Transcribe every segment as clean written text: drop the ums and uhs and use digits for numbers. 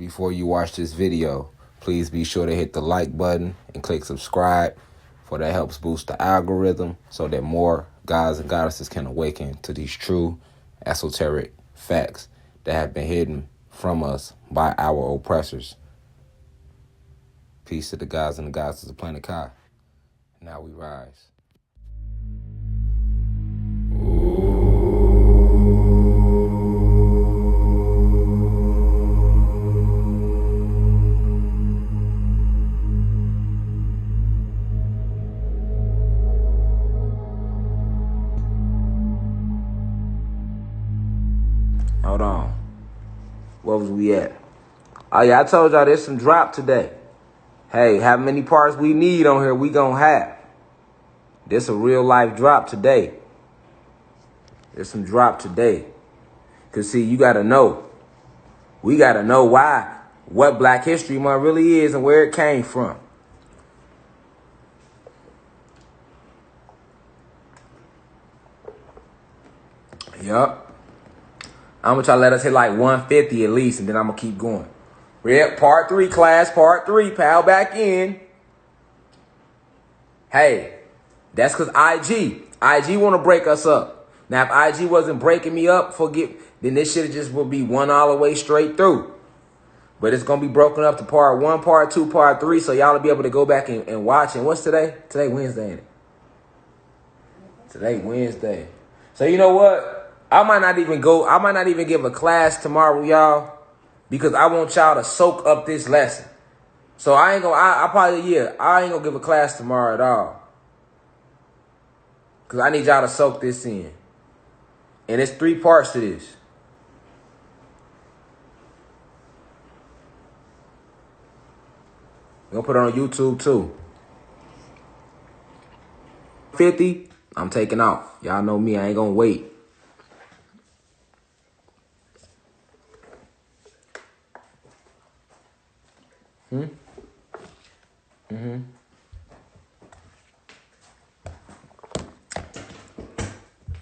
Before you watch this video, please be sure to hit the like button and click subscribe, for that helps boost the algorithm so that more gods and goddesses can awaken to these true esoteric facts that have been hidden from us by our oppressors. Peace to the gods and the goddesses of planet Kai. Now we rise. Hold on. What was we at? Oh yeah, I told y'all there's some drop today. Hey, how many parts we need on here, we gonna have. There's a real life drop today. There's some drop today. Cause see, you gotta know. We gotta know what Black History Month really is and where it came from. Yup. I'm gonna try to let us hit like 150 at least, and then I'm gonna keep going. We're at part 3, class, part 3, pal, back in. Hey, that's because IG want to break us up. Now, if IG wasn't breaking me up, then this shit just would be one all the way straight through. But it's gonna be broken up to part 1, part 2, part 3, so y'all will be able to go back and watch. And what's today? Today Wednesday, ain't it? Today Wednesday. So you know what? I might not even give a class tomorrow, y'all, because I want y'all to soak up this lesson. So I ain't gonna give a class tomorrow at all. Because I need y'all to soak this in. And it's 3 parts to this. We're gonna put it on YouTube too. 50, I'm taking off. Y'all know me, I ain't gonna wait.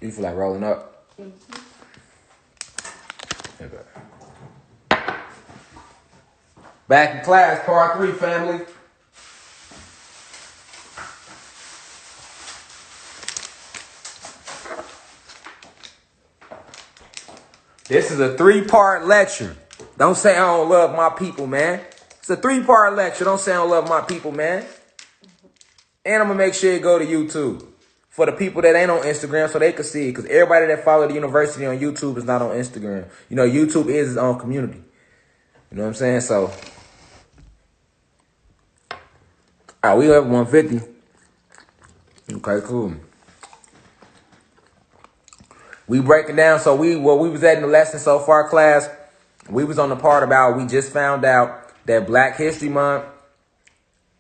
You feel like rolling up? Okay. Back in class, part 3, family. This is a 3-part lecture. Don't say I don't love my people, man. It's a 3-part lecture. Don't say I don't love my people, man. And I'm going to make sure it go to YouTube for the people that ain't on Instagram so they can see it. Because everybody that follow the university on YouTube is not on Instagram. You know, YouTube is its own community. You know what I'm saying? So, all right, we have 150. Okay, cool. We breaking down. So we was at in the lesson so far, class. We was on the part about we just found out that Black History Month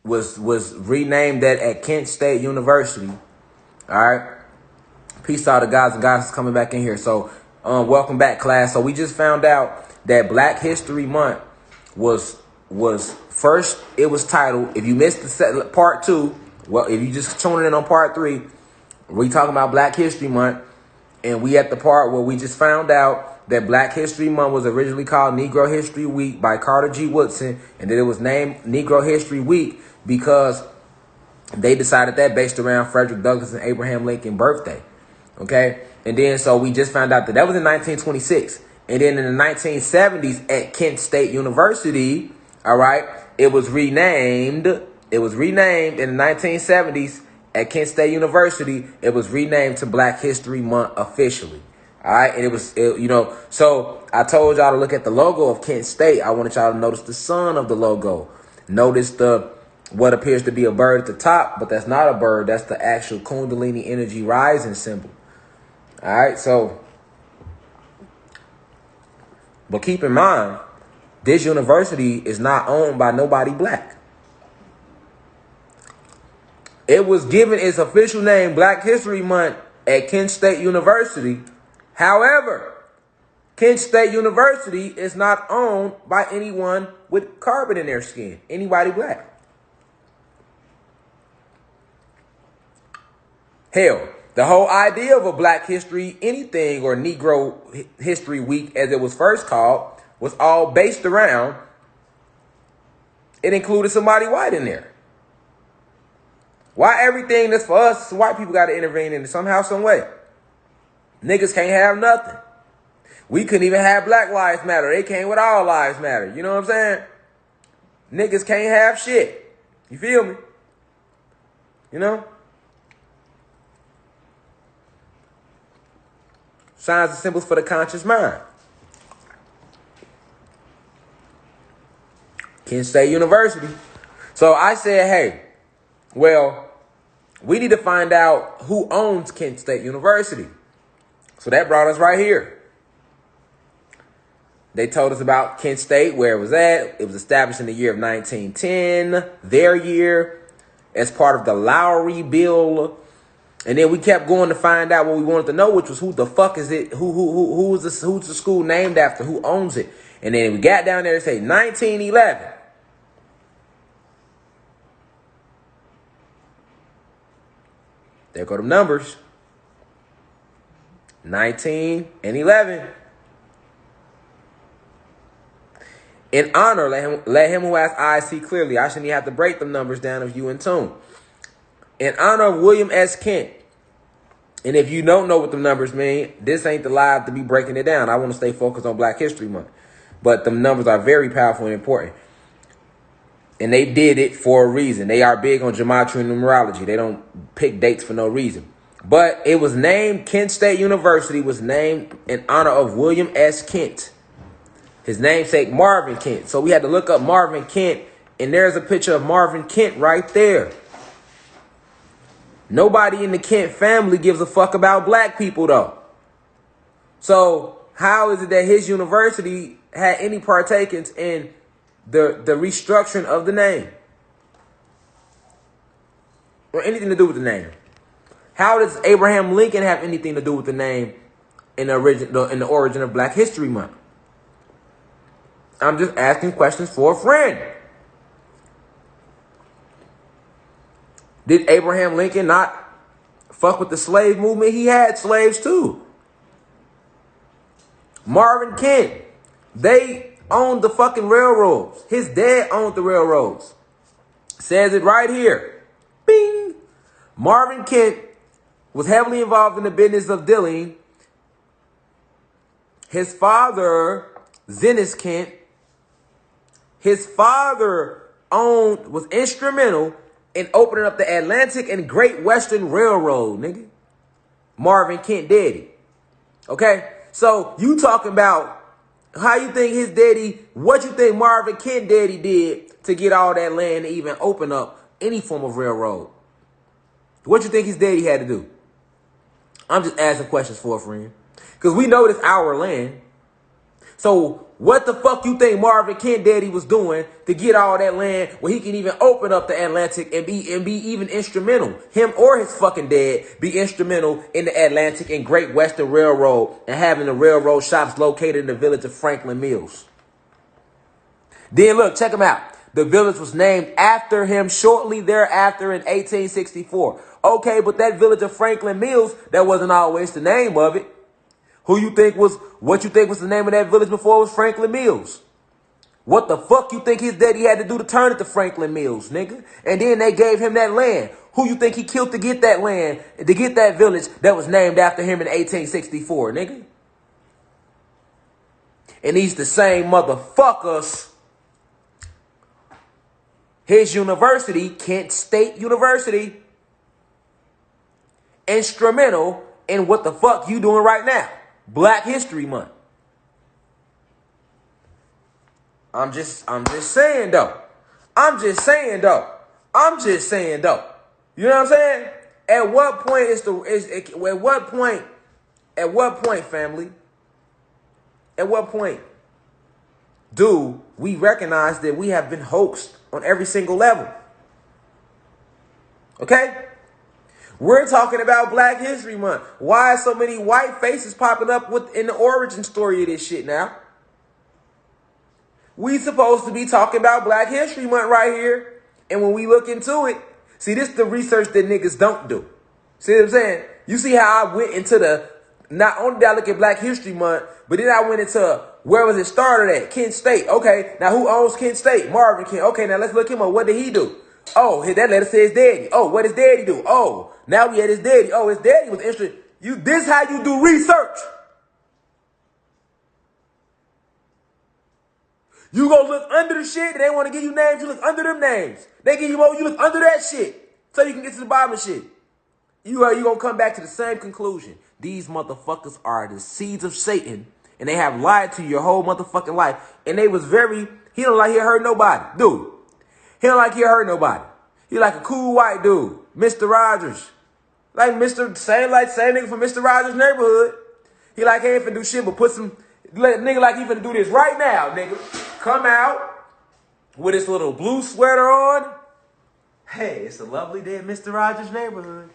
was renamed that at Kent State University. All right. Peace out to guys and goddesses coming back in here. So welcome back, class. So we just found out that Black History Month was first. It was titled. If you missed the part 2, well, if you just tuning in on part 3, we talking about Black History Month. And we at the part where we just found out that Black History Month was originally called Negro History Week by Carter G. Woodson. And that it was named Negro History Week because they decided that based around Frederick Douglass and Abraham Lincoln birthday. Okay. And then so we just found out that was in 1926. And then in the 1970s at Kent State University, all right, it was renamed. It was renamed in the 1970s. At Kent State University, it was renamed to Black History Month officially. All right. And it was, so I told y'all to look at the logo of Kent State. I wanted y'all to notice the sun of the logo. Notice what appears to be a bird at the top, but that's not a bird. That's the actual Kundalini energy rising symbol. All right. So, but keep in mind, this university is not owned by nobody black. It was given its official name, Black History Month, at Kent State University. However, Kent State University is not owned by anyone with carbon in their skin, anybody black. Hell, the whole idea of a Black History or Negro History Week, as it was first called, was all based around it included somebody white in there. Why everything that's for us, white people got to intervene in it somehow, some way? Niggas can't have nothing. We couldn't even have Black Lives Matter. They came with All Lives Matter. You know what I'm saying? Niggas can't have shit. You feel me? You know? Signs and symbols for the conscious mind. Kent State University. So I said, hey, well, we need to find out who owns Kent State University. So that brought us right here. They told us about Kent State, where it was at. It was established in the year of 1910, their year, as part of the Lowry Bill. And then we kept going to find out what we wanted to know, which was who the fuck is it? Who's the school named after? Who owns it? And then we got down there and say 1911. There go the numbers. 19 and 11. In honor, let him who has eyes see clearly. I shouldn't even have to break them numbers down if you in tune. In honor of William S. Kent. And if you don't know what the numbers mean, this ain't the live to be breaking it down. I want to stay focused on Black History Month. But the numbers are very powerful and important. And they did it for a reason. They are big on gematria and numerology. They don't pick dates for no reason. But it was named, Kent State University was named in honor of William S. Kent. His namesake, Marvin Kent. So we had to look up Marvin Kent, and there's a picture of Marvin Kent right there. Nobody in the Kent family gives a fuck about black people, though. So how is it that his university had any partakings in the restructuring of the name? Or anything to do with the name? How does Abraham Lincoln have anything to do with the name in the origin of Black History Month? I'm just asking questions for a friend. Did Abraham Lincoln not fuck with the slave movement? He had slaves too. Marvin Kent, they owned the fucking railroads. His dad owned the railroads. Says it right here. Bing. Marvin Kent was heavily involved in the business of dealing. His father, Zenas Kent, his father was instrumental in opening up the Atlantic and Great Western Railroad, nigga. Marvin Kent daddy. Okay? So you talking about how you think his daddy, what you think Marvin Kent daddy did to get all that land to even open up any form of railroad? What you think his daddy had to do? I'm just asking questions for a friend. Because we know it's our land. So what the fuck you think Marvin Kent daddy was doing to get all that land where he can even open up the Atlantic and be even instrumental? Him or his fucking dad be instrumental in the Atlantic and Great Western Railroad and having the railroad shops located in the village of Franklin Mills. Then look, check him out. The village was named after him shortly thereafter in 1864. Okay, but that village of Franklin Mills, that wasn't always the name of it. What you think was the name of that village before it was Franklin Mills? What the fuck you think his daddy had to do to turn it to Franklin Mills, nigga? And then they gave him that land. Who you think he killed to get that land, to get that village that was named after him in 1864, nigga? And these the same motherfuckers. His university, Kent State University, instrumental in what the fuck you doing right now. Black History Month. I'm just saying though. I'm just saying though. You know what I'm saying? At what point, family? At what point do we recognize that we have been hoaxed on every single level? Okay? We're talking about Black History Month. Why are so many white faces popping up in the origin story of this shit now? We supposed to be talking about Black History Month right here. And when we look into it, see, this is the research that niggas don't do. See what I'm saying? You see how I went into not only did I look at Black History Month, but then I went into Where was it started at? Kent State. Okay, now who owns Kent State? Marvin Kent. Okay, now let's look him up. What did he do? Oh, that letter says daddy. Oh, what does daddy do? Oh, now we had his daddy. Oh, his daddy was interested. This how you do research. You go look under the shit. They want to give you names. You look under them names. They give you more. You look under that shit so you can get to the bottom of shit. You gonna come back to the same conclusion. These motherfuckers are the seeds of Satan, and they have lied to you your whole motherfucking life. And they was he don't like he hurt nobody, dude. He don't like he hurt nobody. He like a cool white dude, Mr. Rogers, like same nigga from Mr. Rogers' neighborhood. He like he ain't finna do shit but put some nigga like he finna do this right now, nigga. Come out with his little blue sweater on. Hey, it's a lovely day in Mr. Rogers' neighborhood.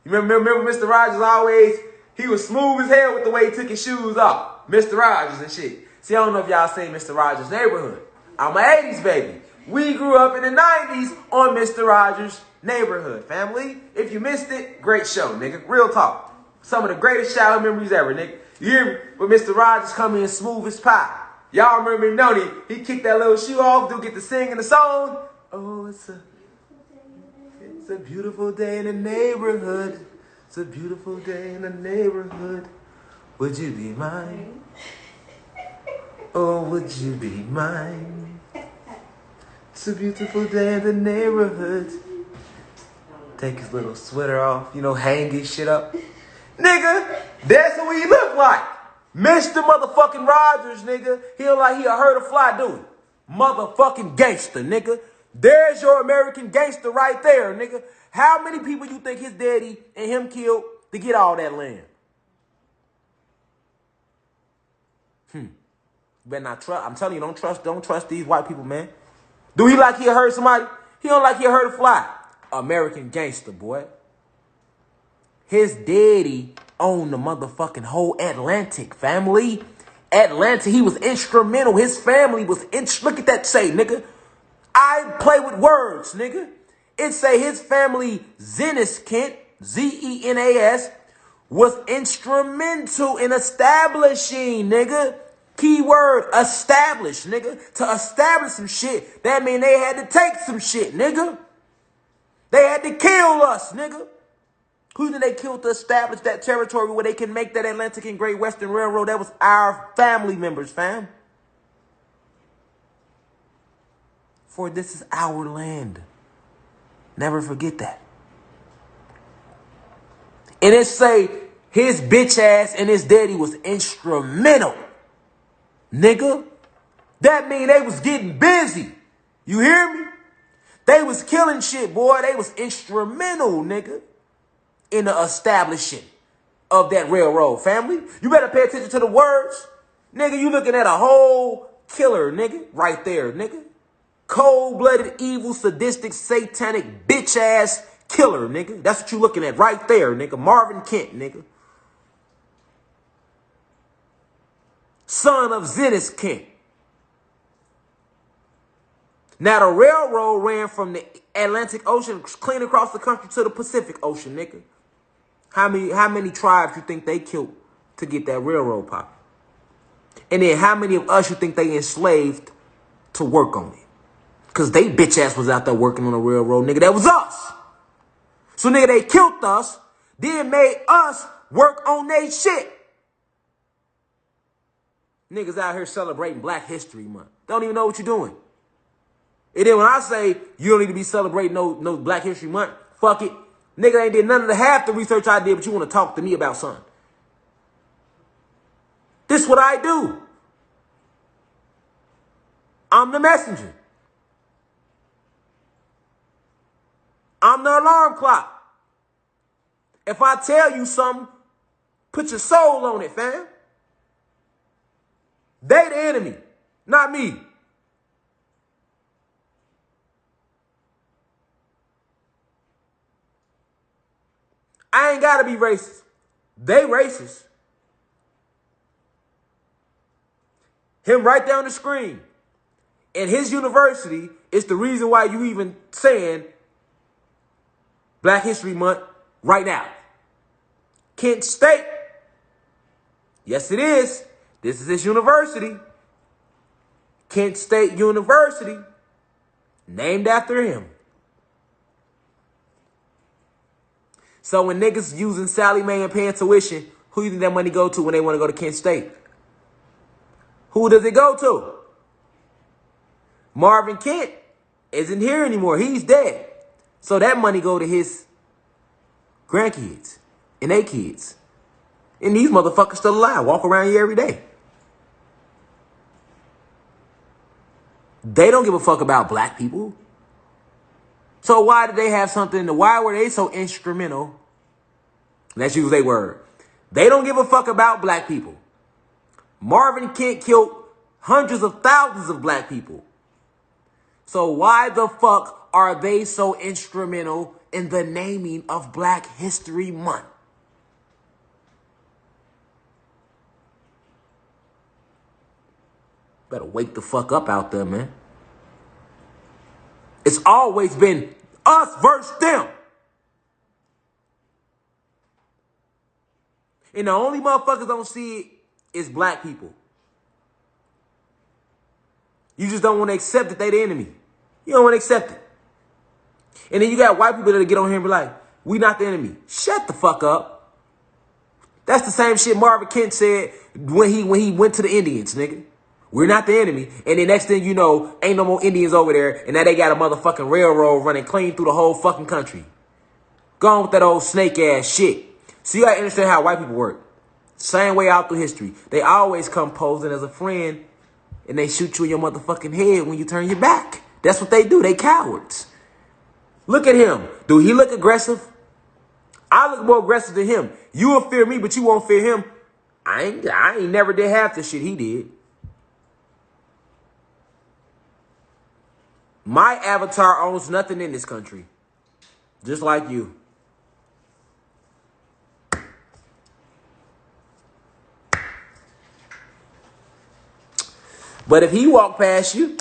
You remember Mr. Rogers he was smooth as hell with the way he took his shoes off. Mr. Rogers and shit. See, I don't know if y'all seen Mr. Rogers' neighborhood. I'm an 80s baby. We grew up in the 90s on Mr. Rogers' neighborhood, family. If you missed it, great show, nigga. Real talk. Some of the greatest childhood memories ever, nigga. You hear me? With Mr. Rogers coming in smooth as pie. Y'all remember Noni? He kicked that little shoe off, do get to sing in the song. Oh, it's a beautiful day in the neighborhood. It's a beautiful day in the neighborhood. Would you be mine? Oh, would you be mine? It's a beautiful day in the neighborhood. Take his little sweater off, hang his shit up. Nigga, that's what he look like. Mr. motherfucking Rogers, nigga. He look like he a herd of fly dude. Motherfucking gangster, nigga. There's your American gangster right there, nigga. How many people you think his daddy and him killed to get all that land? Better not trust. I'm telling you, don't trust these white people, man. Do he like he hurt somebody? He don't like he hurt a fly. American gangster, boy. His daddy owned the motherfucking whole Atlantic, family. Atlantic, he was instrumental. His family was look at that say, nigga. I play with words, nigga. It say his family, Zenas Kent, Zenas, was instrumental in establishing, nigga. Keyword, establish, nigga. To establish some shit, that mean they had to take some shit, nigga. They had to kill us, nigga. Who did they kill to establish that territory where they can make that Atlantic and Great Western Railroad? That was our family members, fam. For this is our land. Never forget that. And it say his bitch ass and his daddy was instrumental. Nigga. That mean they was getting busy. You hear me? They was killing shit, boy. They was instrumental, nigga, in the establishing of that railroad, family. You better pay attention to the words. Nigga, you looking at a whole killer, nigga, right there, nigga. Cold-blooded, evil, sadistic, satanic, bitch-ass killer, nigga. That's what you looking at right there, nigga. Marvin Kent, nigga. Son of Zenas Kent. Now, the railroad ran from the Atlantic Ocean clean across the country to the Pacific Ocean, nigga. How many tribes you think they killed to get that railroad popping? And then how many of us you think they enslaved to work on it? Because they bitch ass was out there working on the railroad, nigga. That was us. So, nigga, they killed us, then made us work on their shit. Niggas out here celebrating Black History Month. Don't even know what you're doing. And then when I say you don't need to be celebrating no Black History Month, fuck it. Nigga ain't did none of the half the research I did, but you want to talk to me about something. This is what I do. I'm the messenger. I'm the alarm clock. If I tell you something, put your soul on it, fam. They the enemy, not me. I ain't got to be racist. They racist. Him right there on the screen. And his university is the reason why you even saying Black History Month right now. Kent State. Yes, it is. This is his university. Kent State University, named after him. So when niggas using Sally Mae and paying tuition, who you think that money go to when they want to go to Kent State? Who does it go to? Marvin Kent isn't here anymore. He's dead. So that money go to his grandkids and their kids. And these motherfuckers still alive. Walk around here every day. They don't give a fuck about black people. So why did they have something? Why were they so instrumental? Let's use their word. They don't give a fuck about black people. Marvin Kent killed hundreds of thousands of black people. So why the fuck are they so instrumental in the naming of Black History Month? Better wake the fuck up out there, man. It's always been us versus them. And the only motherfuckers don't see it is black people. You just don't want to accept that they the enemy. You don't want to accept it. And then you got white people that'll get on here and be like, we not the enemy. Shut the fuck up. That's the same shit Marvin Kent said when he went to the Indians, nigga. We're not the enemy. And the next thing you know, ain't no more Indians over there. And now they got a motherfucking railroad running clean through the whole fucking country. Go on with that old snake ass shit. So you gotta understand how white people work. Same way out through history. They always come posing as a friend and they shoot you in your motherfucking head when you turn your back. That's what they do. They cowards. Look at him. Do he look aggressive? I look more aggressive than him. You will fear me, but you won't fear him. I ain't never did half the shit he did. My avatar owns nothing in this country. Just like you. But if he walk past you,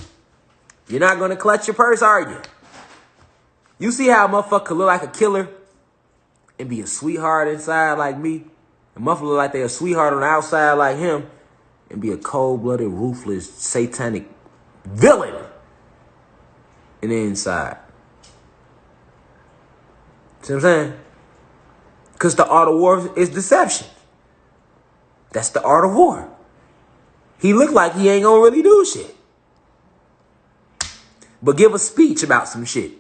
you're not going to clutch your purse, are you? You see how a motherfucker could look like a killer and be a sweetheart inside like me? A motherfucker look like they a sweetheart on the outside like him and be a cold-blooded, ruthless, satanic villain in the inside. See what I'm saying? Because the art of war is deception. That's the art of war. He look like he ain't gonna really do shit. But give a speech about some shit.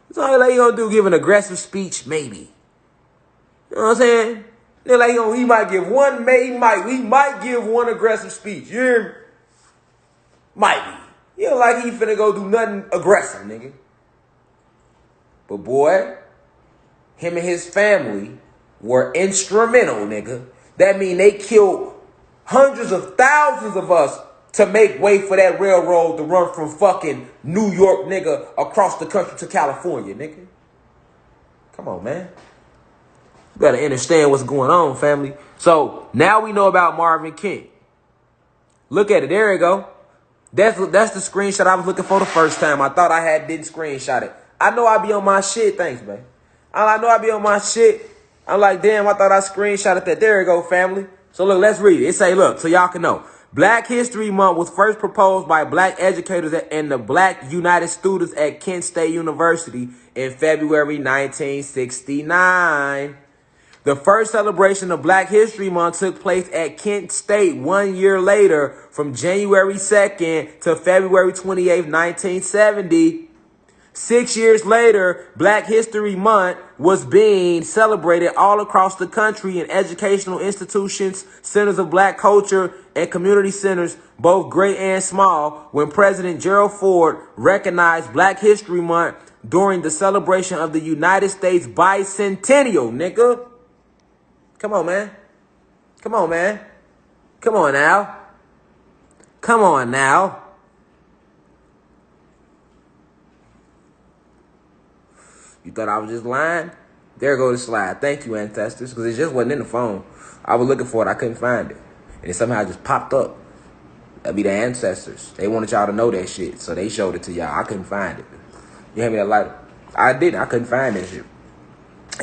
That's all like he gonna do, give an aggressive speech, maybe. You know what I'm saying? They're like, he might give one, he might give one aggressive speech. You hear me? Might be. You know, like he finna go do nothing aggressive, nigga. But boy, him and his family were instrumental, nigga. That mean they killed hundreds of thousands of us to make way for that railroad to run from fucking New York, nigga, across the country to California, nigga. Come on, man. You better understand what's going on, family. So now we know about Marvin Kent. Look at it. There you go. That's the screenshot I was looking for the first time. I thought I didn't screenshot it. I know I be on my shit. Thanks, man. I know I be on my shit. I'm like, damn, I thought I screenshotted that. There you go, family. So look, let's read it. It say, look, so y'all can know. Black History Month was first proposed by black educators and the black United students at Kent State University in February 1969. The first celebration of Black History Month took place at Kent State 1 year later from January 2nd to February 28th, 1970. 6 years later, Black History Month was being celebrated all across the country in educational institutions, centers of black culture, and community centers, both great and small, when President Gerald Ford recognized Black History Month during the celebration of the United States bicentennial, nigga. Come on, man. Come on, man. Come on now. Come on now. You thought I was just lying? There go the slide. Thank you, ancestors, because it just wasn't in the phone. I was looking for it. I couldn't find it. And it somehow just popped up. That'd be the ancestors. They wanted y'all to know that shit, so they showed it to y'all. I couldn't find it. You hand me that lighter? I didn't. I couldn't find that shit.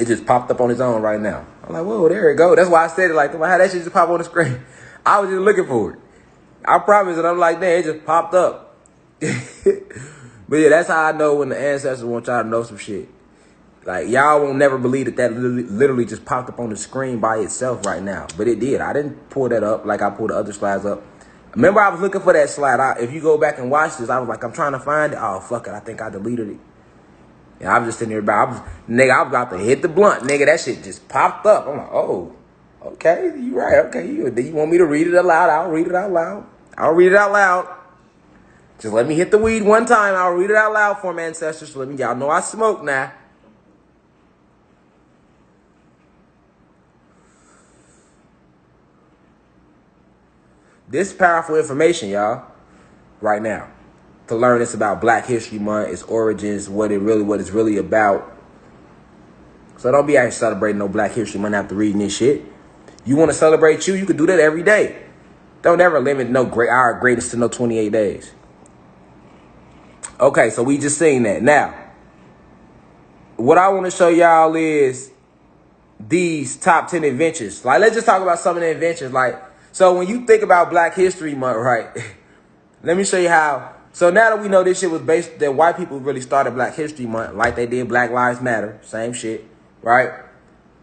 It just popped up on its own right now. I'm like, whoa, there it go. That's why I said it like, how that shit just pop on the screen. I was just looking for it. I promise it. I'm like, damn, it just popped up. But yeah, that's how I know when the ancestors want y'all to know some shit. Like, y'all won't never believe that literally just popped up on the screen by itself right now. But it did. I didn't pull that up like I pulled the other slides up. Remember, I was looking for that slide. If you go back and watch this, I was like, I'm trying to find it. Oh, fuck it. I think I deleted it. And I was just sitting there I was about to hit the blunt. Nigga, that shit just popped up. I'm like, oh, okay. You right. Okay. You want me to read it aloud? I'll read it out loud. I'll read it out loud. Just let me hit the weed one time. I'll read it out loud for my ancestors. So let me, y'all know I smoke now. This is powerful information, y'all, right now. To learn this about Black History Month, its origins, what it's really about. So don't be out here celebrating no Black History Month after reading this shit. You want to celebrate you can do that every day. Don't ever limit our greatest to no 28 days. Okay, so we just seen that. Now, what I want to show y'all is these top 10 inventions. Like, let's just talk about some of the inventions. Like, so when you think about Black History Month, right? Let me show you how. So now that we know this shit was based, that white people really started Black History Month, like they did Black Lives Matter, same shit, right?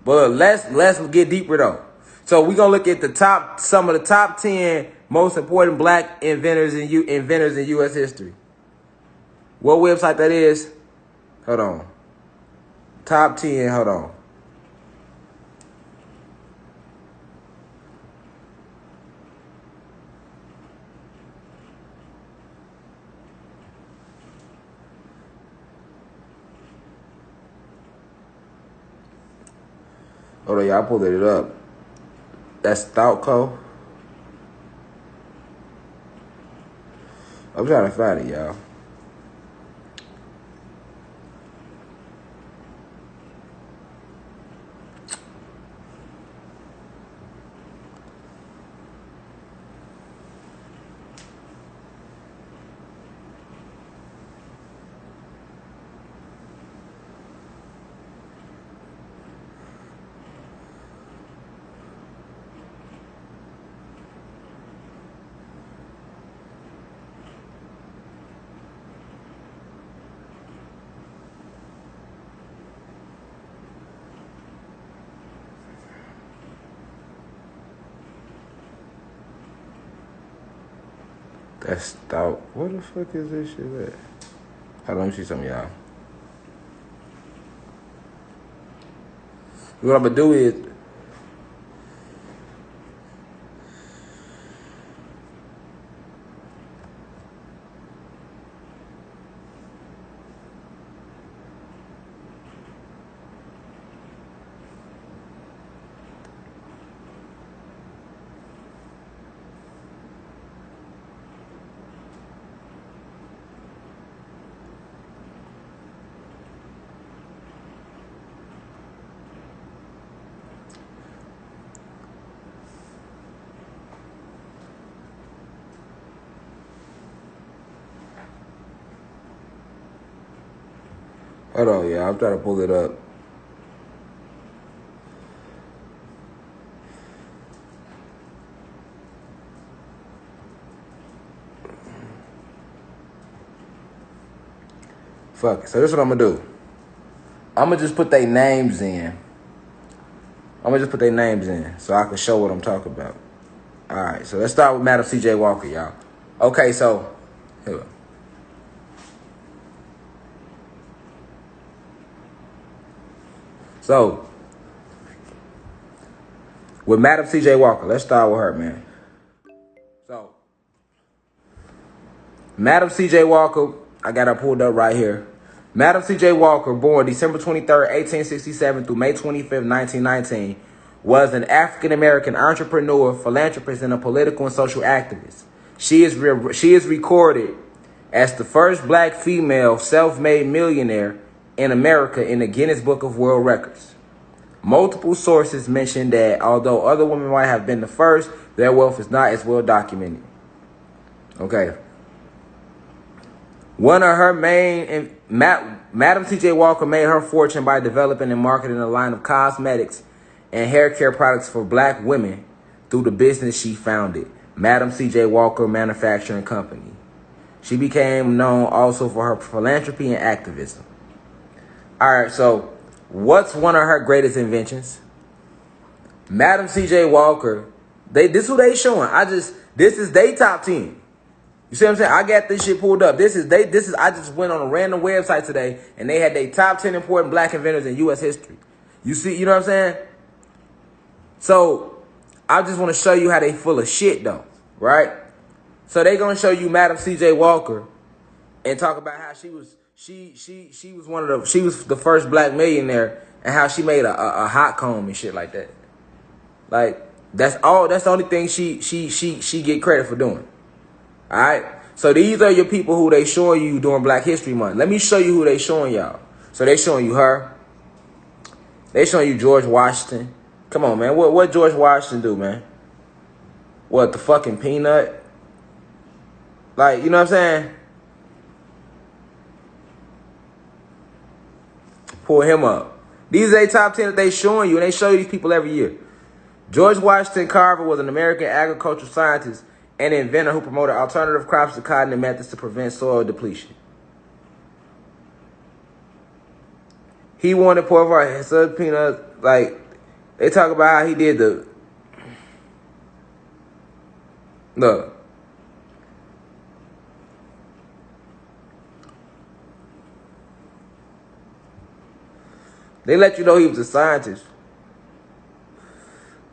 But let's get deeper though. So we're gonna look at some of the top 10 most important Black inventors in U.S. history. What website that is? Hold on. Top 10. Hold on. Hold on, y'all. I pulled it up. That's ThoughtCo. I'm trying to find it, y'all. That's Thought. What the fuck is this shit at? Hold on, let me see something, y'all. What I'm gonna do is, hold on, yeah, I'm trying to pull it up. Fuck it. So this is what I'm gonna do. I'm gonna just put their names in. So I can show what I'm talking about. All right, so let's start with Madam C.J. Walker, y'all. Okay, so here. So, with Madam C.J. Walker, let's start with her, man. So, Madam C.J. Walker, I got her pulled up right here. Madam C.J. Walker, born December 23rd, 1867 through May 25th, 1919, was an African-American entrepreneur, philanthropist, and a political and social activist. She is recorded as the first Black female self-made millionaire in America in the Guinness Book of World Records. Multiple sources mention that although other women might have been the first, their wealth is not as well documented. Okay. One of her main, Madam C.J. Walker made her fortune by developing and marketing a line of cosmetics and hair care products for Black women through the business she founded, Madam C.J. Walker Manufacturing Company. She became known also for her philanthropy and activism. All right, so what's one of her greatest inventions? Madam C.J. Walker. This is who they showing. This is they top 10. You see what I'm saying? I got this shit pulled up. I just went on a random website today and they had their top 10 important black inventors in U.S. history. You see, you know what I'm saying? So I just want to show you how they full of shit though, right? So they gonna show you Madam C.J. Walker and talk about how she was the first black millionaire and how she made a hot comb and shit like that. Like that's the only thing she get credit for doing. All right. So these are your people who they showing you during Black History Month. Let me show you who they showing y'all. So they showing you her. They showing you George Washington. Come on, man. What George Washington do, man? What, the fucking peanut? Like, you know what I'm saying? Pull him up. These are the top 10 that they showing you, and they show you these people every year. George Washington Carver was an American agricultural scientist and inventor who promoted alternative crops to cotton and methods to prevent soil depletion. He wanted poor his peanuts. Like, they talk about how he did the... Look. They let you know he was a scientist.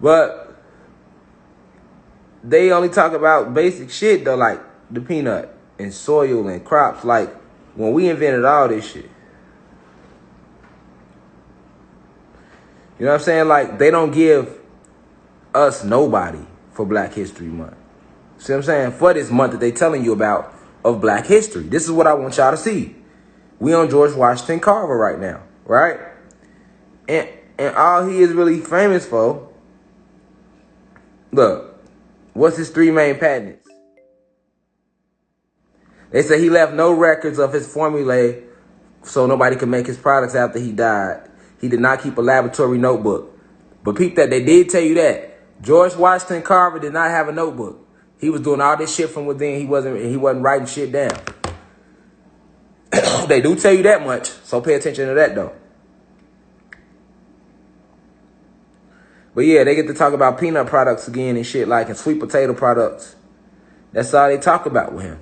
But they only talk about basic shit, though, like the peanut and soil and crops. Like, when we invented all this shit. You know what I'm saying? Like, they don't give us nobody for Black History Month. See what I'm saying? For this month that they telling you about of Black history. This is what I want y'all to see. We on George Washington Carver right now, right? And all he is really famous for, look, what's his 3 main patents? They say he left no records of his formulae so nobody could make his products after he died. He did not keep a laboratory notebook. But peep that, they did tell you that. George Washington Carver did not have a notebook. He was doing all this shit from within. He wasn't writing shit down. They do tell you that much, so pay attention to that though. But yeah, they get to talk about peanut products again and shit, like, and sweet potato products. That's all they talk about with him.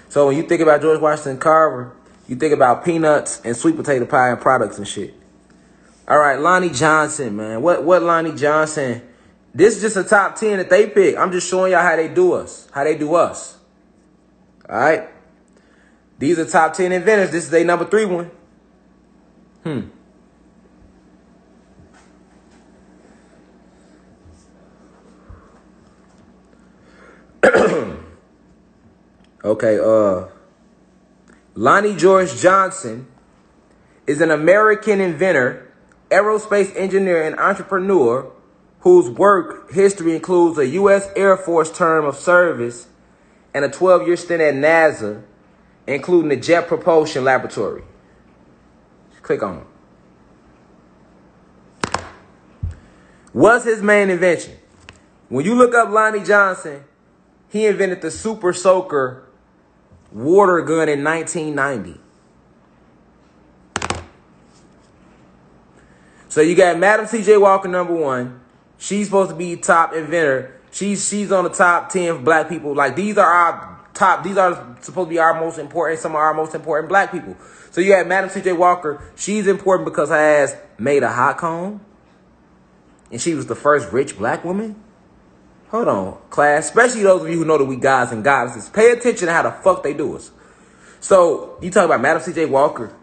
So when you think about George Washington Carver, you think about peanuts and sweet potato pie and products and shit. All right, Lonnie Johnson, man. What Lonnie Johnson? This is just a top 10 that they pick. I'm just showing y'all how they do us. How they do us. All right? These are top 10 inventors. This is their number 3 one. Okay, Lonnie George Johnson is an American inventor, aerospace engineer, and entrepreneur whose work history includes a U.S. Air Force term of service and a 12-year stint at NASA, including the Jet Propulsion Laboratory. Click on him. What's his main invention? When you look up Lonnie Johnson, he invented the Super Soaker water gun in 1990. So you got Madam C.J. Walker, number 1. She's supposed to be top inventor. She's on the top 10 black people. Like, these are supposed to be our most important, some of our most important black people. So you got Madam C.J. Walker. She's important because her ass made a hot comb. And she was the first rich black woman. Hold on, class. Especially those of you who know that we gods and goddesses. Pay attention to how the fuck they do us. So, you talk about Madam C.J. Walker.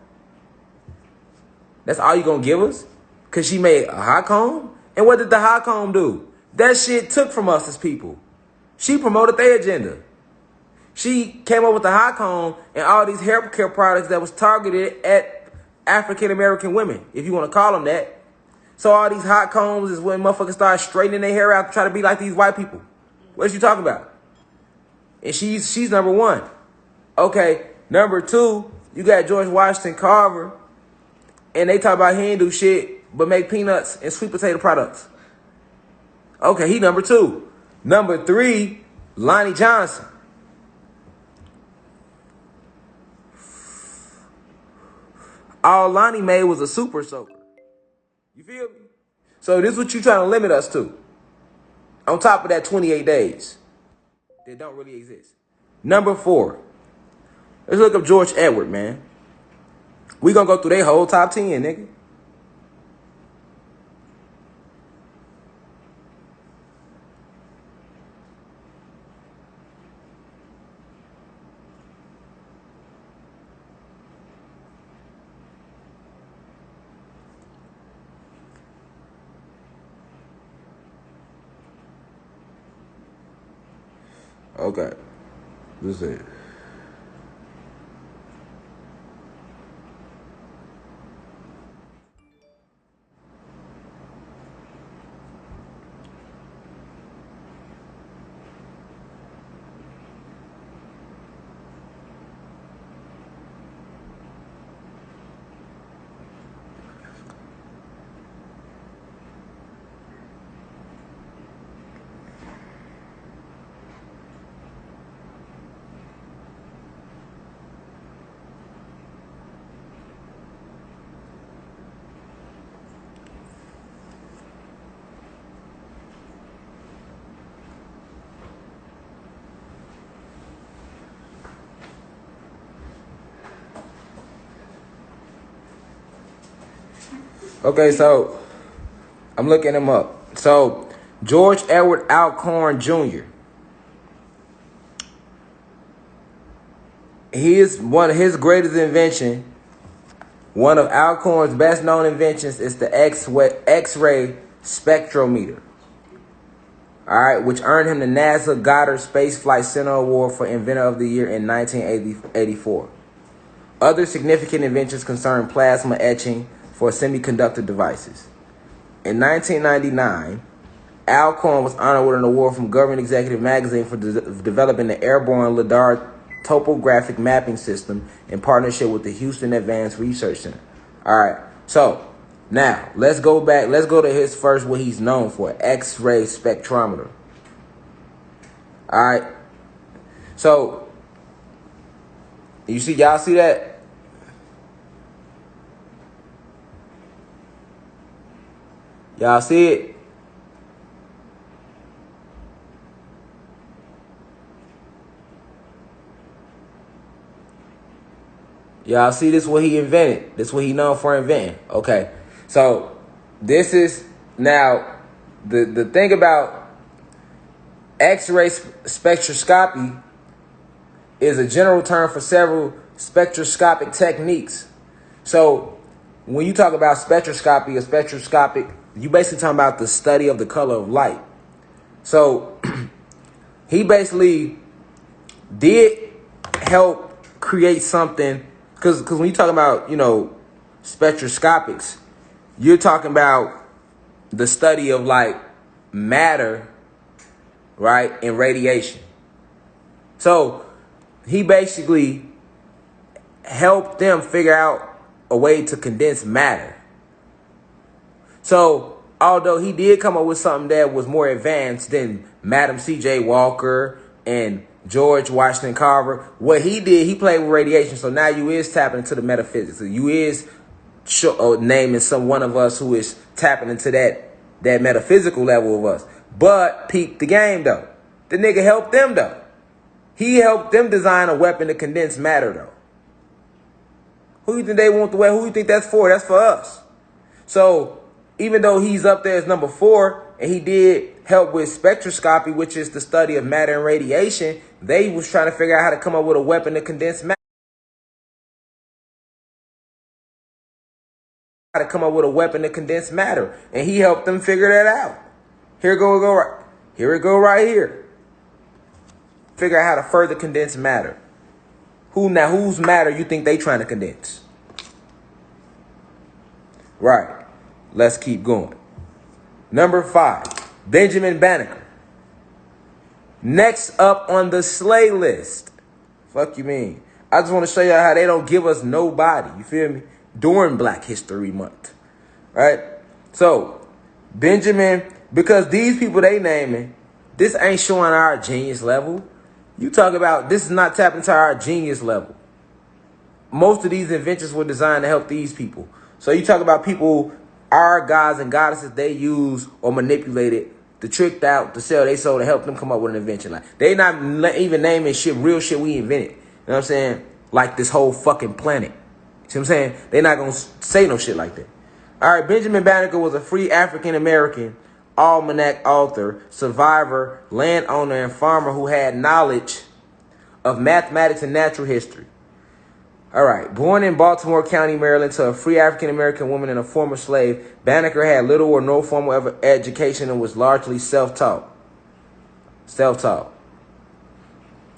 That's all you gonna give us? Because she made a hot comb? And what did the hot comb do? That shit took from us as people. She promoted their agenda. She came up with the hot comb and all these hair care products that was targeted at African American women, if you want to call them that. So all these hot combs is when motherfuckers start straightening their hair out to try to be like these white people. What you talking about? And she's number 1. Okay, number 2, you got George Washington Carver. And they talk about he ain't do shit but make peanuts and sweet potato products. Okay, he number 2. Number 3, Lonnie Johnson. All Lonnie made was a super soaker. You feel me? So this is what you trying to limit us to. On top of that 28 days that don't really exist. Number 4. Let's look up George Edward, man. We gonna go through their whole top 10, nigga. Okay. Let's see. Okay, so I'm looking him up. So George Edward Alcorn Jr. He is one of his greatest invention. One of Alcorn's best known inventions is the X-ray spectrometer. All right, which earned him the NASA Goddard Space Flight Center Award for Inventor of the Year in 1984. Other significant inventions concern plasma etching for semiconductor devices. In 1999, Alcorn was honored with an award from Government Executive Magazine for developing the airborne LIDAR topographic mapping system in partnership with the Houston Advanced Research Center. All right, so now let's go back. Let's go to his first, what he's known for, X-ray spectrometer. All right, so you see, y'all see that? Y'all see it? Y'all see this what he invented. This what he known for inventing. Okay. So this is now the thing about X-ray spectroscopy is a general term for several spectroscopic techniques. So when you talk about spectroscopy or spectroscopic, you basically talking about the study of the color of light. So he basically did help create something, because when you talk about, spectroscopics, you're talking about the study of like matter, right, and radiation. So he basically helped them figure out a way to condense matter. So, although he did come up with something that was more advanced than Madam C.J. Walker and George Washington Carver, what he did, he played with radiation. So now you is tapping into the metaphysics. You is naming one of us who is tapping into that metaphysical level of us. But peep the game, though. The nigga helped them, though. He helped them design a weapon to condense matter, though. Who you think they want the weapon? Who you think that's for? That's for us. So even though he's up there as number 4, and he did help with spectroscopy, which is the study of matter and radiation, they was trying to figure out how to come up with a weapon to condense matter. And he helped them figure that out. Here it go right here. Figure out how to further condense matter. Whose matter you think they trying to condense? Right. Let's keep going. Number 5, Benjamin Banneker. Next up on the slay list. Fuck you mean? I just want to show you how they don't give us nobody. You feel me? During Black History Month. Right? So, Benjamin Because these people they naming, this ain't showing our genius level. You talk about this is not tapping into our genius level. Most of these inventions were designed to help these people. So you talk about people, our gods and goddesses they use or manipulated to tricked out to sell they soul to help them come up with an invention. Like they not even naming shit, real shit we invented. You know what I'm saying? Like this whole fucking planet. See what I'm saying? They not gonna say no shit like that. All right, Benjamin Banneker was a free African-American almanac author, survivor, landowner, and farmer who had knowledge of mathematics and natural history. All right, born in Baltimore County, Maryland, to a free African-American woman and a former slave, Banneker had little or no formal education and was largely self-taught. Self-taught.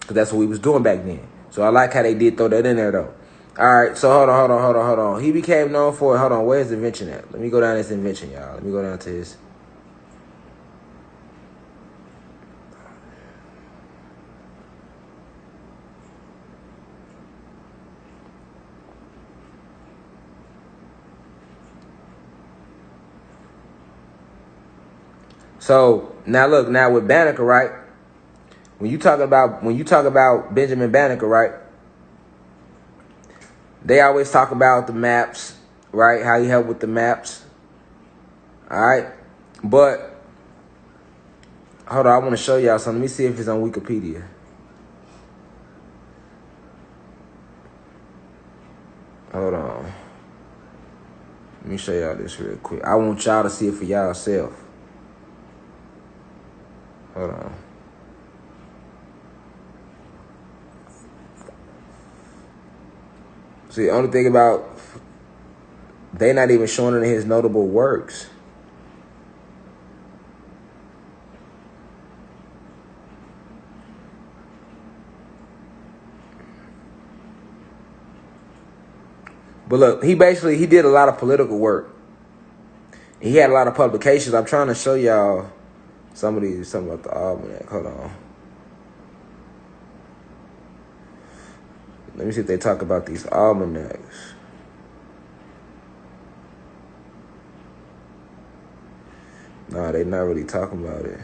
Because that's what we was doing back then. So I like how they did throw that in there, though. All right, so hold on. He became known for, hold on, where's the invention at? Let me go down this invention, y'all. Let me go down to his. So now look, now with Banneker, right? When you talk about Benjamin Banneker, right? They always talk about the maps, right? How he helped with the maps. All right. But hold on, I want to show y'all something. Let me see if it's on Wikipedia. Hold on. Let me show y'all this real quick. I want y'all to see it for y'allself. Hold on. See, the only thing about, they not even showing it in his notable works. But look, he did a lot of political work. He had a lot of publications. I'm trying to show y'all something about the almanac. Hold on. Let me see if they talk about these almanacs. Nah, they not really talking about it.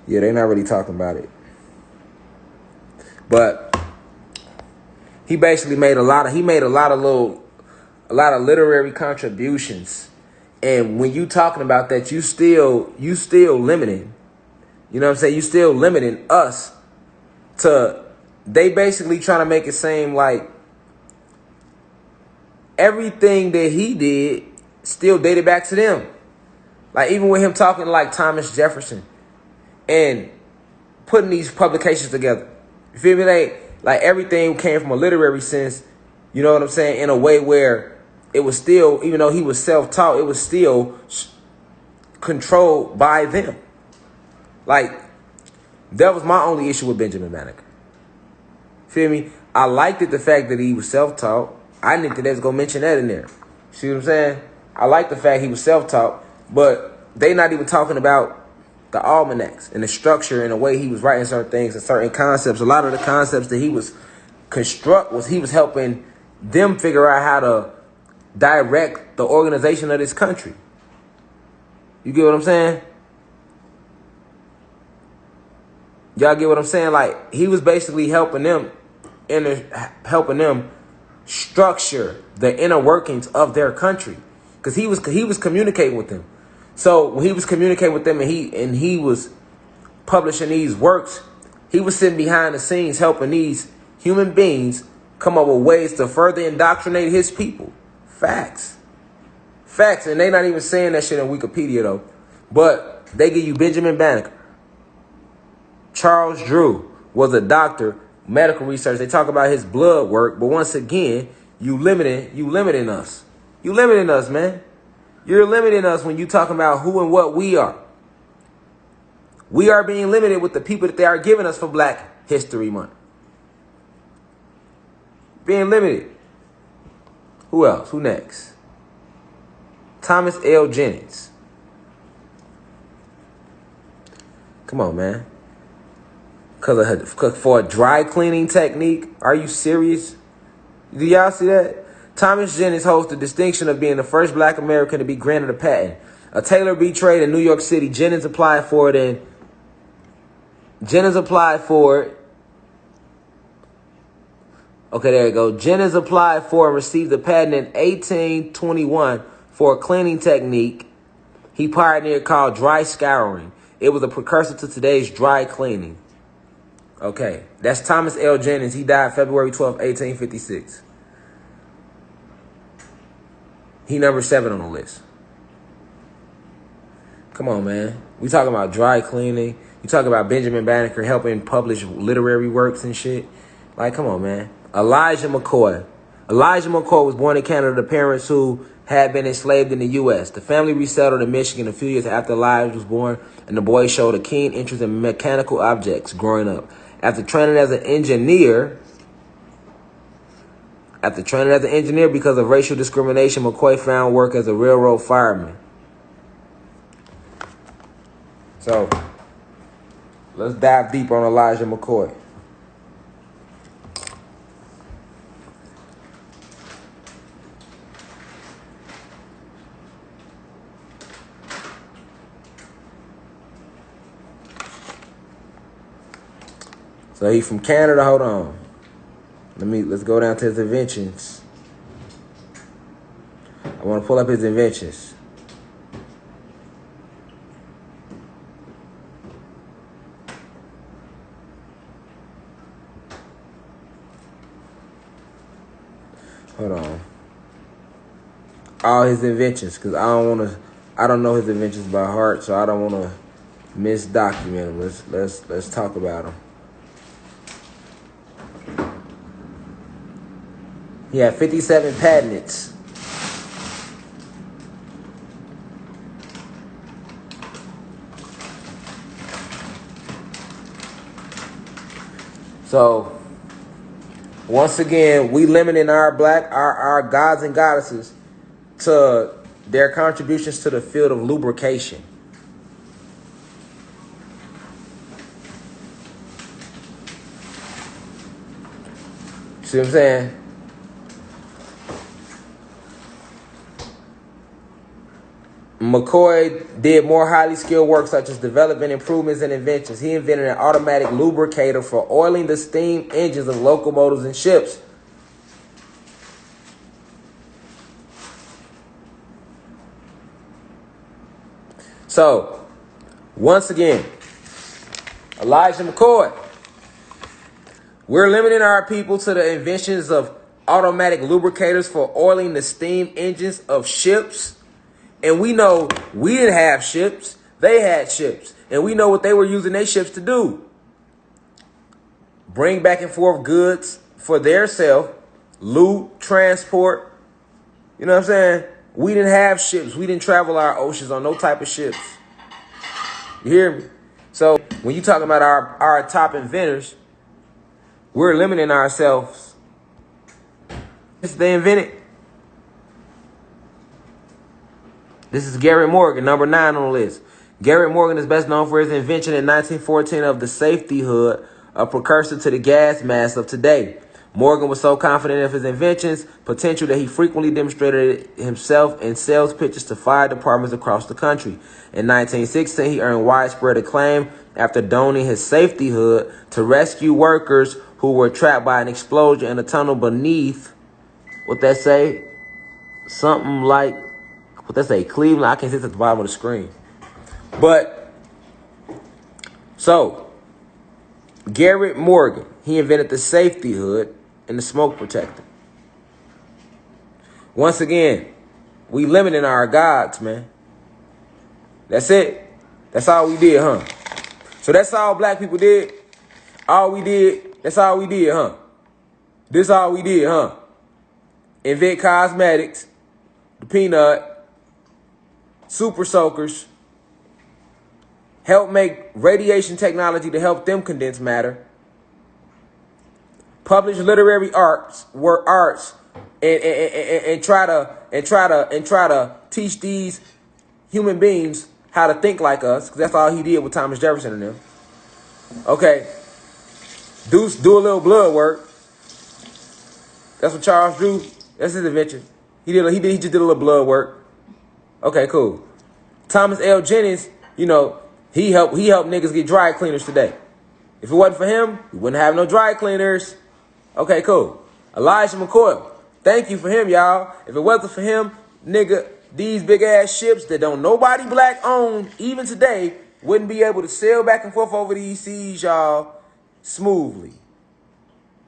Yeah, they not really talking about it. But he basically made a lot of literary contributions. And when you talking about that, you still limiting. You know what I'm saying? You still limiting us to, they basically trying to make it seem like everything that he did still dated back to them. Like even with him talking like Thomas Jefferson and putting these publications together. You feel me? Like everything came from a literary sense, you know what I'm saying? In a way where it was still, even though he was self-taught, it was still controlled by them. Like, that was my only issue with Benjamin Banneker. Feel me? I liked it, the fact that he was self-taught. I didn't think they was going to mention that in there. See what I'm saying? I like the fact he was self-taught, but they not even talking about the almanacs and the structure and the way he was writing certain things and certain concepts. A lot of the concepts that he was he was helping them figure out how to direct the organization of this country. You get what I'm saying? Y'all get what I'm saying? Like, he was basically helping them structure the inner workings of their country, because he was communicating with them. So when he was communicating with them and he was publishing these works, he was sitting behind the scenes helping these human beings come up with ways to further indoctrinate his people. Facts. And they not even saying that shit in Wikipedia though. But they give you Benjamin Banneker. Charles Drew was a doctor, medical research. They talk about his blood work, but once again, you limiting us. You limiting us, man. You're limiting us when you talking about who and what we are. We are being limited with the people that they are giving us for Black History Month. Being limited. Who else? Who next? Thomas L. Jennings. Come on, man. Cause for a dry cleaning technique? Are you serious? Do y'all see that? Thomas Jennings holds the distinction of being the first black American to be granted a patent. A tailor bee trade in New York City. Jennings applied for it. Okay, there you go. Jennings applied for and received a patent in 1821 for a cleaning technique he pioneered called dry scouring. It was a precursor to today's dry cleaning. Okay, that's Thomas L. Jennings. He died February 12th, 1856. He number 7 on the list. Come on, man. We talking about dry cleaning. You talk about Benjamin Banneker helping publish literary works and shit. Like, come on, man. Elijah McCoy. Elijah McCoy was born in Canada to parents who had been enslaved in the U.S. The family resettled in Michigan a few years after Elijah was born, and the boy showed a keen interest in mechanical objects growing up. After training as an engineer because of racial discrimination, McCoy found work as a railroad fireman. So, let's dive deep on Elijah McCoy. So he's from Canada. Hold on. Let's go down to his inventions. I want to pull up his inventions. Hold on. All his inventions, because I don't know his inventions by heart, so I don't want to misdocument them. Let's talk about them. He had 57 patents. So, once again, we limiting our gods and goddesses to their contributions to the field of lubrication. See what I'm saying? McCoy did more highly skilled work such as development improvements and inventions. He invented an automatic lubricator for oiling the steam engines of locomotives and ships. So, once again, Elijah McCoy, we're limiting our people to the inventions of automatic lubricators for oiling the steam engines of ships. And we know we didn't have ships. They had ships. And we know what they were using their ships to do. Bring back and forth goods for their self. Loot, transport. You know what I'm saying? We didn't have ships. We didn't travel our oceans on no type of ships. You hear me? So when you talking about our top inventors, we're limiting ourselves. They invented. This is Garrett Morgan, number 9 on the list. Garrett Morgan is best known for his invention in 1914 of the safety hood, a precursor to the gas mask of today. Morgan was so confident of his invention's potential that he frequently demonstrated it himself in sales pitches to fire departments across the country. In 1916, he earned widespread acclaim after donning his safety hood to rescue workers who were trapped by an explosion in a tunnel beneath, what they say, something like, what they say, Cleveland. I can't see it at the bottom of the screen. But, so, Garrett Morgan, he invented the safety hood and the smoke protector. Once again, we limiting our gods, man. That's it. That's all we did, huh? So that's all black people did? All we did, that's all we did, huh? This all we did, huh? Invent cosmetics, the peanut, super soakers, help make radiation technology to help them condense matter, publish literary arts, and try to teach these human beings how to think like us, because that's all he did with Thomas Jefferson and them. Okay, do a little blood work, That's what Charles drew. That's his invention. He just did a little blood work. Okay, cool. Thomas L. Jennings, you know, he helped niggas get dry cleaners today. If it wasn't for him, we wouldn't have no dry cleaners. Okay, cool. Elijah McCoy, thank you for him, y'all. If it wasn't for him, nigga, these big ass ships that don't nobody black own, even today, wouldn't be able to sail back and forth over these seas, y'all, smoothly.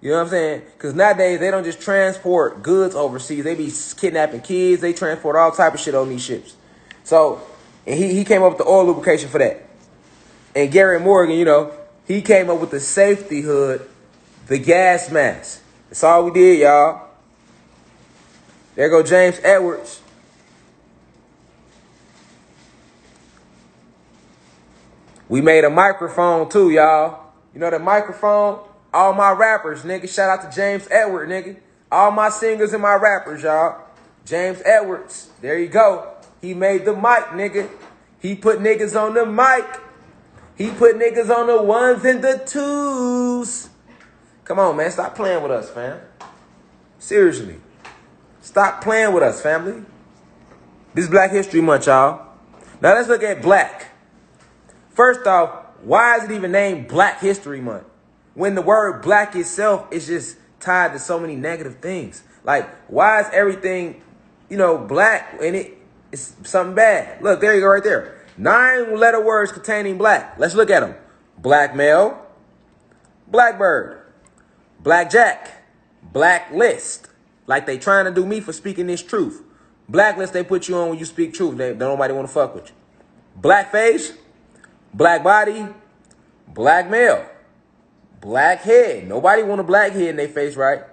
You know what I'm saying? Because nowadays, they don't just transport goods overseas. They be kidnapping kids. They transport all type of shit on these ships. So, and he came up with the oil lubrication for that. And Gary Morgan, you know, he came up with the safety hood, the gas mask. That's all we did, y'all. There go James Edwards. We made a microphone too, y'all. You know that microphone? All my rappers, nigga. Shout out to James Edwards, nigga. All my singers and my rappers, y'all. James Edwards. There you go. He made the mic, nigga. He put niggas on the mic. He put niggas on the ones and the twos. Come on, man. Stop playing with us, fam. Seriously. Stop playing with us, family. This is Black History Month, y'all. Now let's look at black. First off, why is it even named Black History Month? When the word black itself is just tied to so many negative things. Like, why is everything, you know, black and it's something bad? Look, there you go right there. 9 letter words containing black. Let's look at them. Blackmail, blackbird, blackjack, blacklist. Like they trying to do me for speaking this truth. Blacklist, they put you on when you speak truth. Don't nobody want to fuck with you. Blackface, black body, blackmail. Black head. Nobody want a black head in their face, right?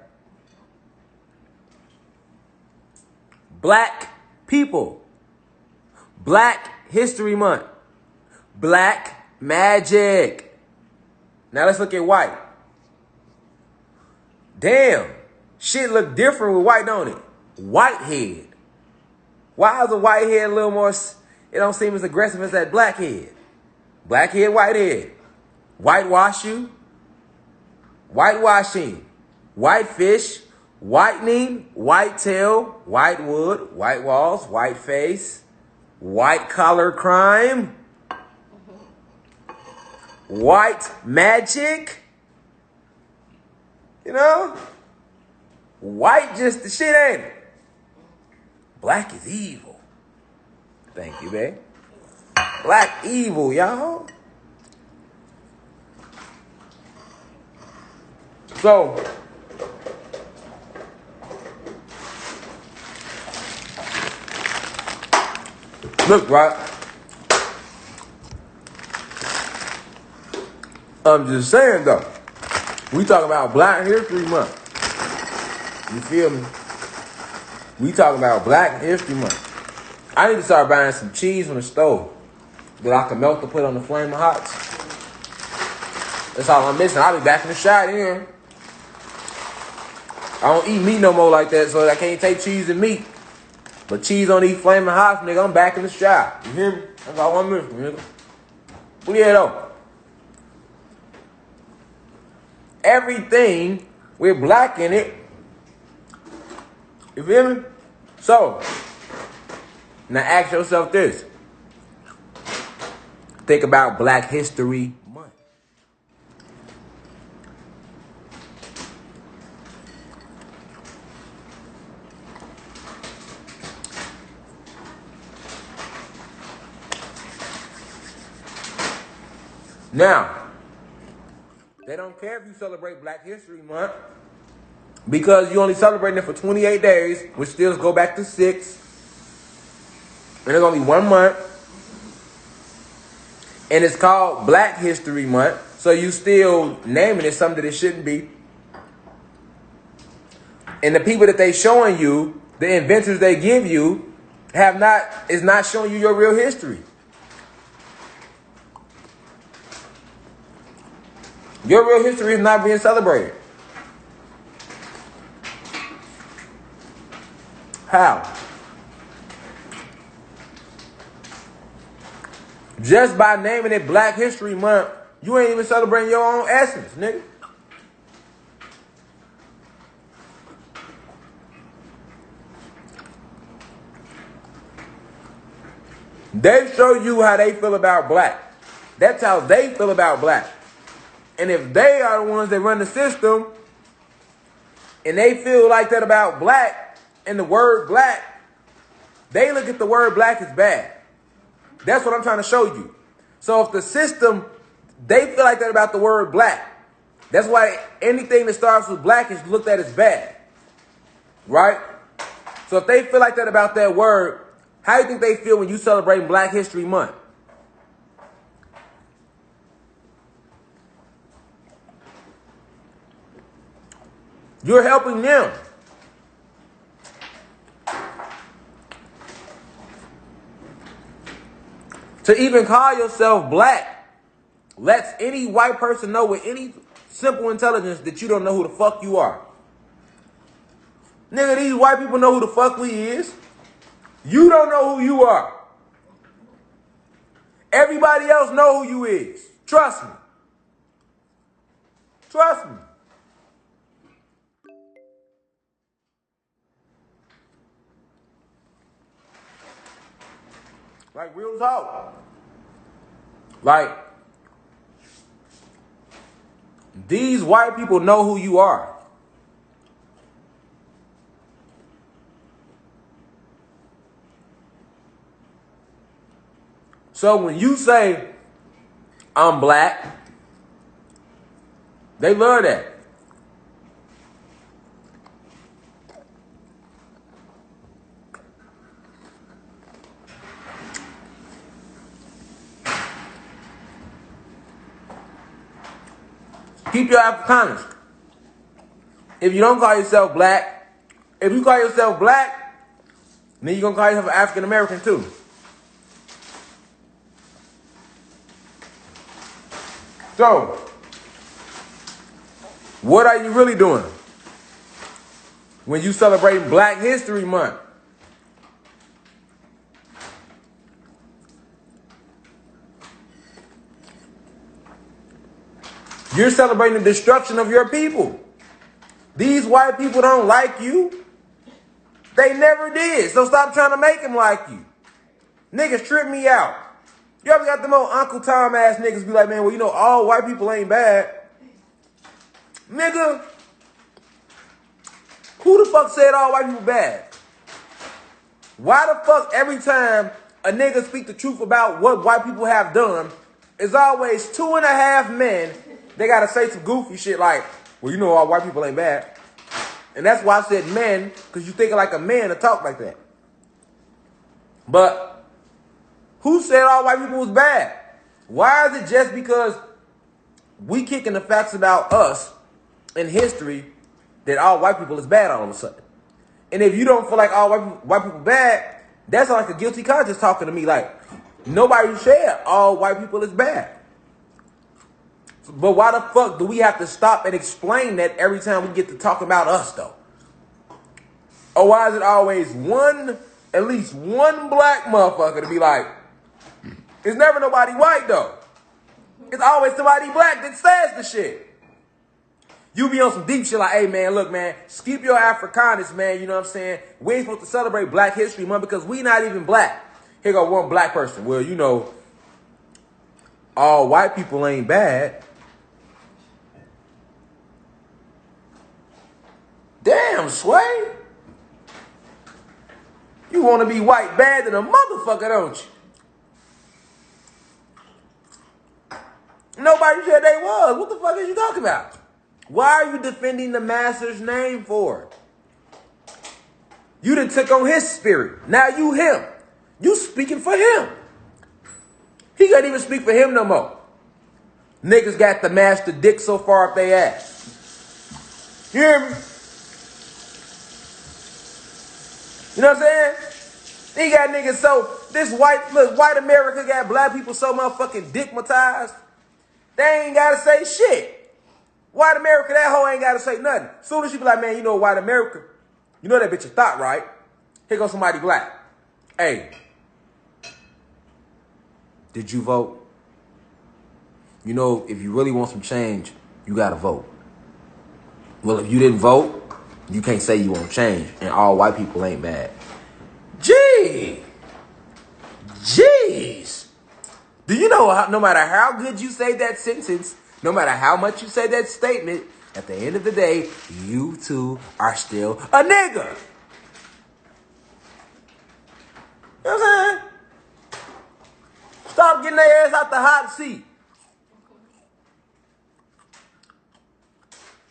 Black people. Black History Month. Black magic. Now let's look at white. Damn. Shit look different with white, don't it? White head. Why is a white head a little more, it don't seem as aggressive as that black head? Black head, white head. Whitewash you. Whitewashing, whitefish, whitening, whitetail, whitewood, white walls, white face, white collar crime, white magic, you know? White just the shit, ain't it? Black is evil. Thank you, babe. Black evil, y'all. So, look, right? I'm just saying, though. We talk about Black History Month. You feel me? We talk about Black History Month. I need to start buying some cheese from the stove that I can melt to put on the Flamin' Hots. That's all I'm missing. I'll be back in the shot here. I don't eat meat no more like that, so I can't take cheese and meat. But cheese on these Flamin' Hots, nigga, I'm back in the shop. You hear me? That's all I'm missing, nigga. But yeah, though. Everything with black in it. You feel me? So, now ask yourself this. Think about Black History Month. Now, they don't care if you celebrate Black History Month because you only celebrating it for 28 days, which still go back to 6. And it's going to be 1 month. And it's called Black History Month. So you still naming it something that it shouldn't be. And the people that they showing you, the inventors they give you, is not showing you your real history. Your real history is not being celebrated. How? Just by naming it Black History Month, you ain't even celebrating your own essence, nigga. They show you how they feel about black. That's how they feel about black. And if they are the ones that run the system and they feel like that about black and the word black, they look at the word black as bad. That's what I'm trying to show you. So if the system, they feel like that about the word black, that's why anything that starts with black is looked at as bad. Right? So if they feel like that about that word, how do you think they feel when you celebrate Black History Month? You're helping them. To even call yourself black lets any white person know with any simple intelligence that you don't know who the fuck you are. Nigga, these white people know who the fuck we is. You don't know who you are. Everybody else know who you is. Trust me. Trust me. Like real talk. Like, these white people know who you are. So when you say, I'm black, they love that. Keep your Afrikaners. If you don't call yourself black, if you call yourself black, then you're going to call yourself African American too. So, what are you really doing when you celebrate Black History Month? You're celebrating the destruction of your people. These white people don't like you. They never did. So stop trying to make them like you. Niggas trip me out. You ever got them old Uncle Tom ass niggas be like, man, well, you know, all white people ain't bad. Nigga, who the fuck said all white people bad? Why the fuck every time a nigga speak the truth about what white people have done, it's always 2.5 men, they gotta say some goofy shit like, well, you know, all white people ain't bad. And that's why I said men, because you think like a man to talk like that. But who said all white people was bad? Why is it just because we kicking the facts about us in history that all white people is bad all of a sudden? And if you don't feel like all white people bad, that's like a guilty conscience talking to me. Like, nobody said all white people is bad. But why the fuck do we have to stop and explain that every time we get to talk about us, though? Or why is it always at least one black motherfucker to be like, it's never nobody white, though. It's always somebody black that says the shit. You be on some deep shit like, hey, man, look, man, skip your Afrikaners, man, you know what I'm saying? We ain't supposed to celebrate Black History Month because we not even black. Here go one black person. Well, you know, all white people ain't bad. Damn, Sway. You want to be white bad than a motherfucker, don't you? Nobody said they was. What the fuck is you talking about? Why are you defending the master's name for? You done took on his spirit. Now you him. You speaking for him. He can't even speak for him no more. Niggas got the master dick so far up they ass. You hear me? You know what I'm saying? He got niggas so, white America got black people so motherfucking dickmatized. They ain't gotta say shit. White America, that hoe ain't gotta say nothing. Soon as you be like, man, you know white America, you know that bitch a thought, right? Here goes somebody black. Hey, did you vote? You know, if you really want some change, you gotta vote. Well, if you didn't vote, you can't say you want change. And all white people ain't bad. Gee. no matter how good you say that sentence, no matter how much you say that statement, at the end of the day, you two are still a nigga. You know what I'm saying? Stop getting their ass out the hot seat.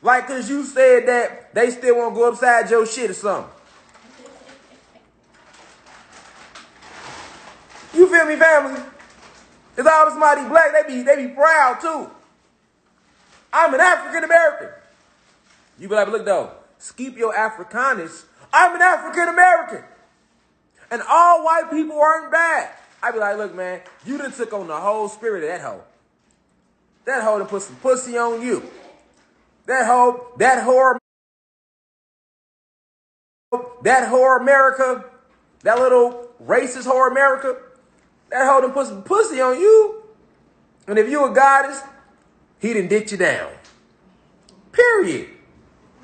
Like, cause you said that they still want to go upside your shit or something. You feel me, family? It's always somebody black, they be proud too. I'm an African American. You be like, look though, skip your Africanus. I'm an African American. And all white people aren't bad. I be like, look, man, you done took on the whole spirit of that hoe. That hoe done put some pussy on you. That whore America, that little racist whore America, that hoe done put some pussy on you. And if you a goddess, he done dick you down. Period.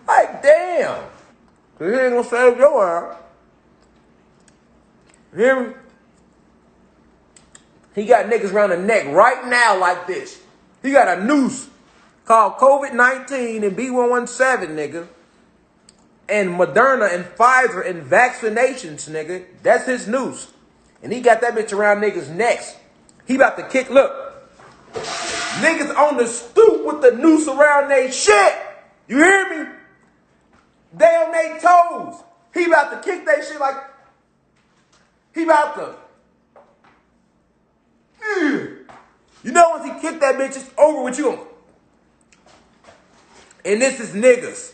Like, damn. He ain't gonna save your ass. You hear me? He got niggas around the neck right now like this. He got a noose called COVID-19 and B117, nigga. And Moderna and Pfizer and vaccinations, nigga. That's his noose. And he got that bitch around niggas' necks. He about to kick, look. Niggas on the stoop with the noose around they shit. You hear me? They on their toes. He about to kick that shit like, he about to. You know, once he kick that bitch, it's over with you. And this is niggas.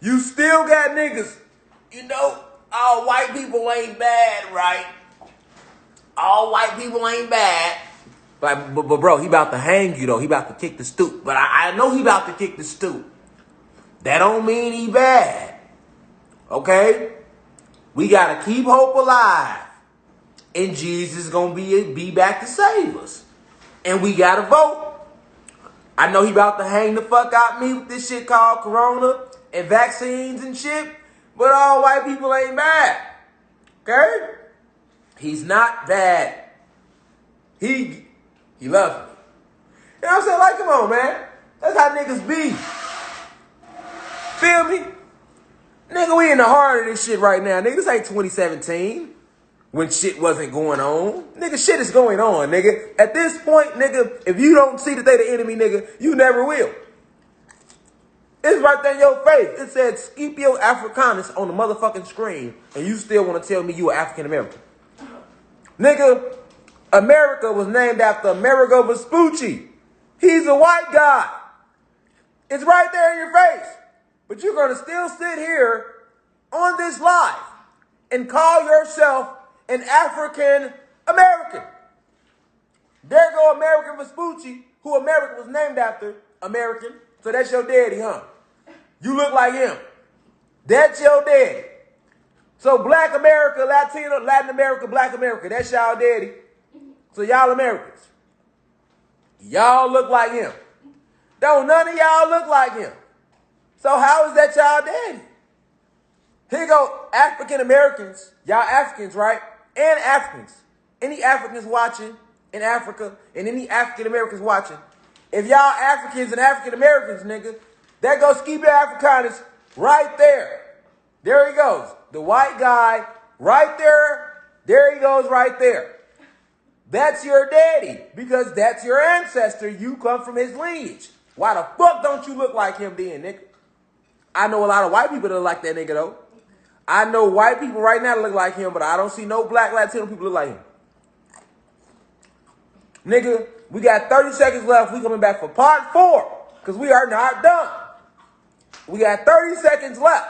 You still got niggas. You know, all white people ain't bad, right? All white people ain't bad. But bro, he about to hang you, though. He about to kick the stoop. But I know he about to kick the stoop. That don't mean he bad. Okay? We got to keep hope alive. And Jesus is going to be back to save us. And we got to vote. I know he about to hang the fuck out me with this shit called Corona and vaccines and shit. But all white people ain't bad. Okay? He's not bad. He loves me. You know what I'm saying? Like, come on, man. That's how niggas be. Feel me? Nigga, we in the heart of this shit right now. Nigga, this ain't 2017 when shit wasn't going on. Nigga, shit is going on, nigga. At this point, nigga, if you don't see that they the enemy, nigga, you never will. It's right there in your face. It said Scipio Africanus on the motherfucking screen, and you still want to tell me you an African American. Nigga, America was named after Amerigo Vespucci. He's a white guy. It's right there in your face. But you're going to still sit here on this live and call yourself an African American. There go American Vespucci, who America was named after, American. So that's your daddy, huh? You look like him. That's your daddy. So Black America, Latino, Latin America, Black America, that's y'all daddy. So y'all Americans. Y'all look like him. Don't none of y'all look like him. So how is that y'all daddy? Here go African Americans. Y'all Africans, right? And Africans. Any Africans watching in Africa and any African Americans watching. If y'all Africans and African Americans, nigga, that goes Scipio Africanus right there. There he goes. The white guy right there. There he goes right there. That's your daddy because that's your ancestor. You come from his lineage. Why the fuck don't you look like him then, nigga? I know a lot of white people that look like that nigga, though. I know white people right now that look like him, but I don't see no Black Latino people look like him. Nigga, we got 30 seconds left. We coming back for part 4 because we are not done. We got 30 seconds left.